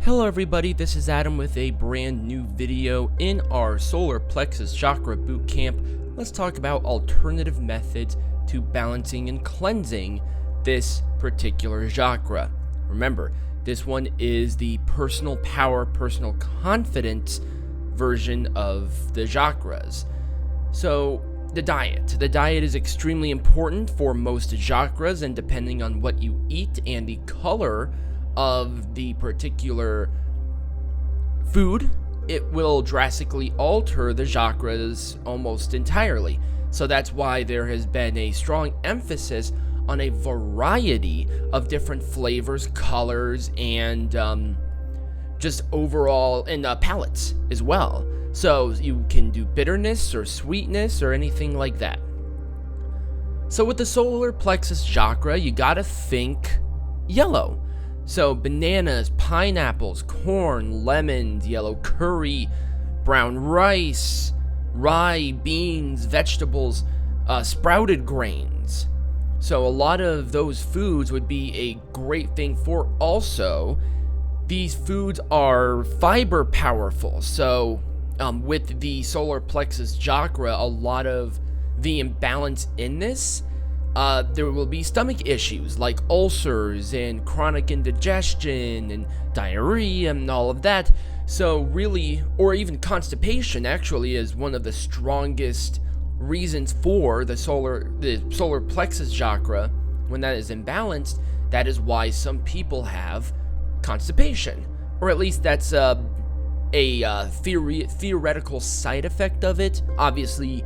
Hello everybody, this is Adam with a brand new video. In our Solar Plexus Chakra Bootcamp, let's talk about alternative methods to balancing and cleansing this particular chakra. Remember, this one is the personal power, personal confidence version of the chakras. So, the diet. The diet is extremely important for most chakras, and depending on what you eat and the color of the particular food, it will drastically alter the chakras almost entirely. So that's why there has been a strong emphasis on a variety of different flavors, colors, and just overall, and palettes as well. So you can do bitterness or sweetness or anything like that. So with the solar plexus chakra, you gotta think yellow. So bananas, pineapples, corn, lemons, yellow curry, brown rice, rye, beans, vegetables, sprouted grains. So a lot of those foods would be a great thing for. Also, these foods are fiber powerful. So with the solar plexus chakra, a lot of the imbalance in this, there will be stomach issues like ulcers and chronic indigestion and diarrhea and all of that. So really, or even constipation actually is one of the strongest reasons for the solar plexus chakra. When that is imbalanced, that is why some people have constipation, or at least that's a theoretical side effect of it. Obviously,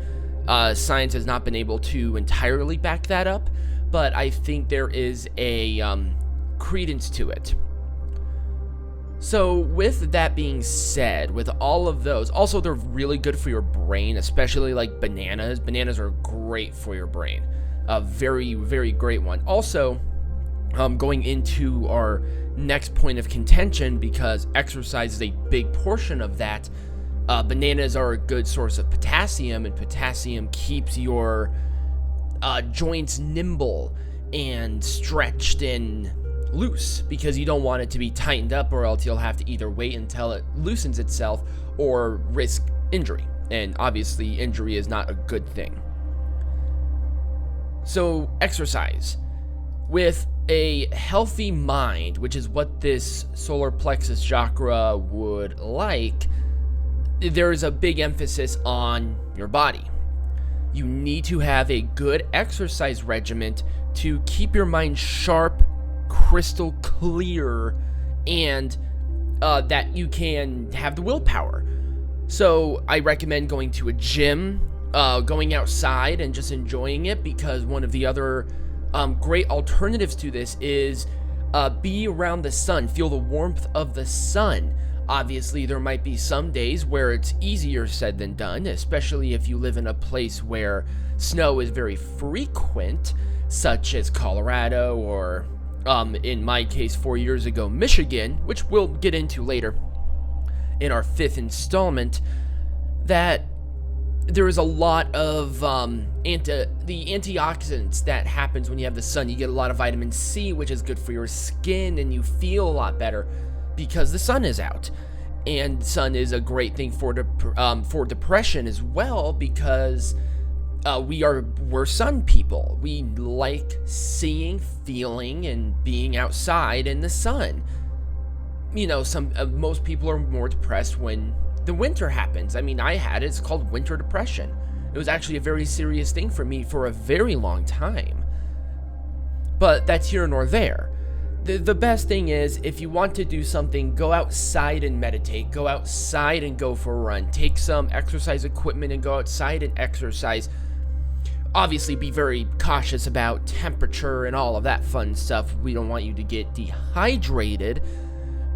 science has not been able to entirely back that up, but I think there is a credence to it. So with that being said, with all of those, also they're really good for your brain, especially like bananas. Bananas are great for your brain. A very, very great one. Also, going into our next point of contention, because exercise is a big portion of that, bananas are a good source of potassium, and potassium keeps your joints nimble and stretched and loose, because you don't want it to be tightened up, or else you'll have to either wait until it loosens itself or risk injury. And obviously, injury is not a good thing. So, exercise. With a healthy mind, which is what this solar plexus chakra would like, there is a big emphasis on your body. You need to have a good exercise regimen to keep your mind sharp, crystal clear, and that you can have the willpower. So I recommend going to a gym, going outside and just enjoying it, because one of the other great alternatives to this is be around the sun, feel the warmth of the sun. Obviously, there might be some days where it's easier said than done, especially if you live in a place where snow is very frequent, such as Colorado, or in my case 4 years ago, Michigan, which we'll get into later in our 5th installment, that there is a lot of the antioxidants that happens when you have the sun. You get a lot of vitamin C, which is good for your skin, and you feel a lot better because the sun is out. And sun is a great thing for depression as well, because we're sun people. We like seeing, feeling, and being outside in the sun. You know, most people are more depressed when the winter happens. I mean, I had it. It's called winter depression. It was actually a very serious thing for me for a very long time. But that's here nor there. The best thing is, if you want to do something, go outside and meditate. Go outside and go for a run. Take some exercise equipment and go outside and exercise. Obviously, be very cautious about temperature and all of that fun stuff. We don't want you to get dehydrated,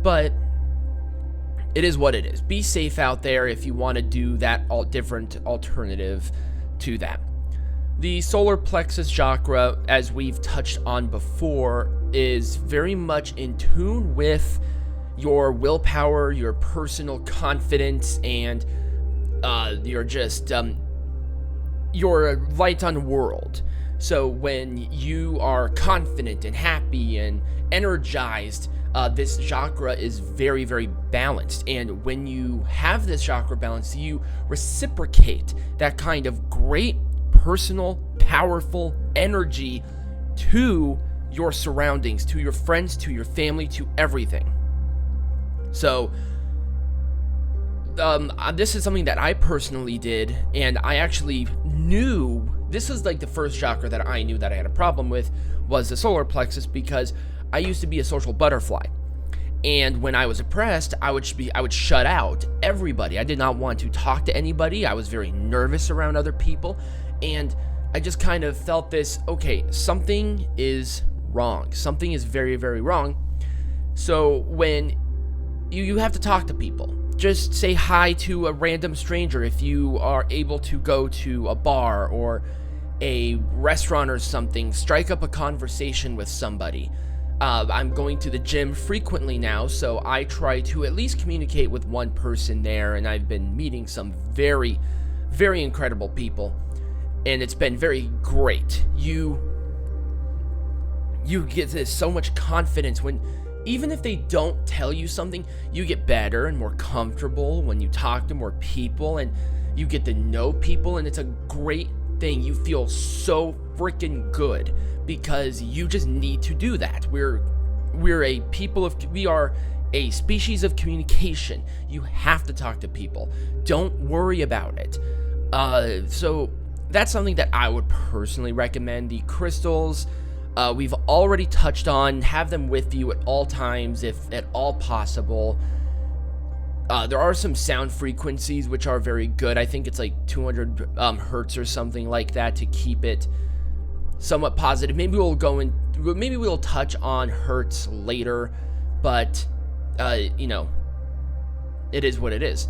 but it is what it is. Be safe out there if you want to do that different alternative to that. The solar plexus chakra, as we've touched on before, is very much in tune with your willpower, your personal confidence, and your light on world. So when you are confident and happy and energized, this chakra is very, very balanced. And when you have this chakra balance, you reciprocate that kind of great personal, powerful energy to your surroundings, to your friends, to your family, to everything. So, this is something that I personally did, and I actually knew, this was like the first chakra that I knew that I had a problem with, was the solar plexus, because I used to be a social butterfly. And when I was depressed, I would shut out everybody. I did not want to talk to anybody. I was very nervous around other people, and I just kind of felt this, okay, something is wrong. Something is very, very wrong. So when you have to talk to people, just say hi to a random stranger if you are able to go to a bar or a restaurant or something. Strike up a conversation with somebody. I'm going to the gym frequently now, so I try to at least communicate with one person there, and I've been meeting some very, very incredible people, and it's been very great. You get this so much confidence when, even if they don't tell you something, you get better and more comfortable when you talk to more people, and you get to know people, and it's a great thing. You feel so freaking good because you just need to do that. We are a species of communication. You have to talk to people. Don't worry about it. So that's something that I would personally recommend. The crystals, we've already touched on. Have them with you at all times, if at all possible. There are some sound frequencies which are very good. I think it's like 200 hertz or something like that to keep it somewhat positive. Maybe we'll touch on hertz later, but it is what it is.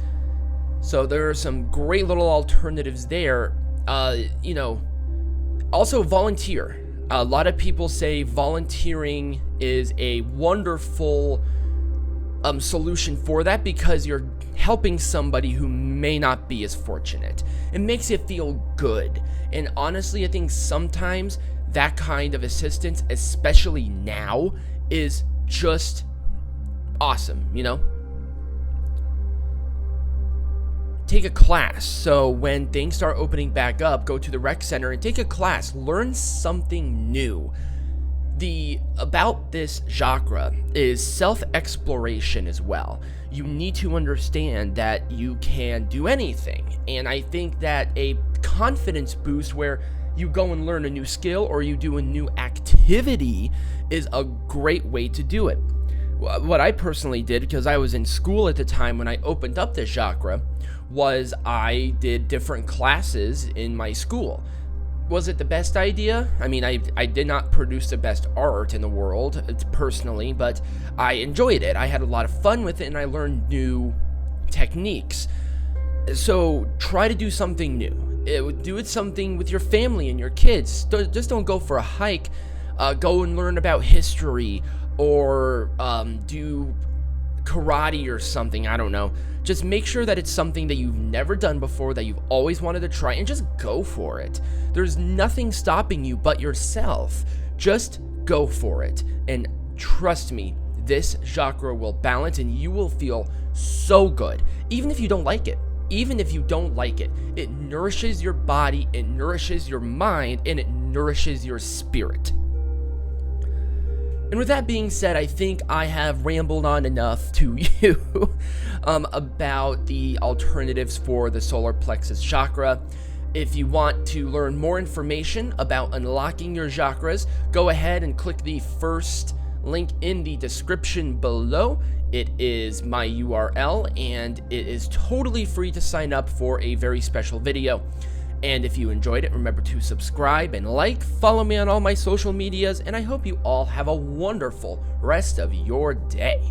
So there are some great little alternatives there. Also volunteer. A lot of people say volunteering is a wonderful solution for that, because you're helping somebody who may not be as fortunate. It makes you feel good. And honestly, I think sometimes that kind of assistance, especially now, is just awesome, Take a class. So when things start opening back up, go to the rec center and take a class. Learn something new. About this chakra is self-exploration as well. You need to understand that you can do anything. And I think that a confidence boost where you go and learn a new skill or you do a new activity is a great way to do it. What I personally did, because I was in school at the time when I opened up this chakra, was I did different classes in my school. Was it the best idea? I mean, I did not produce the best art in the world, personally, but I enjoyed it. I had a lot of fun with it, and I learned new techniques. So try to do something new. Do it something with your family and your kids. Just don't go for a hike. Go and learn about history, or do karate or something. I don't know. Just make sure that it's something that you've never done before, that you've always wanted to try, and just go for it. There's nothing stopping you but yourself. Just go for it. And trust me, this chakra will balance and you will feel so good. Even if you don't like it. It nourishes your body, it nourishes your mind, and it nourishes your spirit. And with that being said, I think I have rambled on enough to you about the alternatives for the solar plexus chakra. If you want to learn more information about unlocking your chakras, go ahead and click the first link in the description below. It is my URL, and it is totally free to sign up for a very special video. And if you enjoyed it, remember to subscribe and follow me on all my social medias, and I hope you all have a wonderful rest of your day.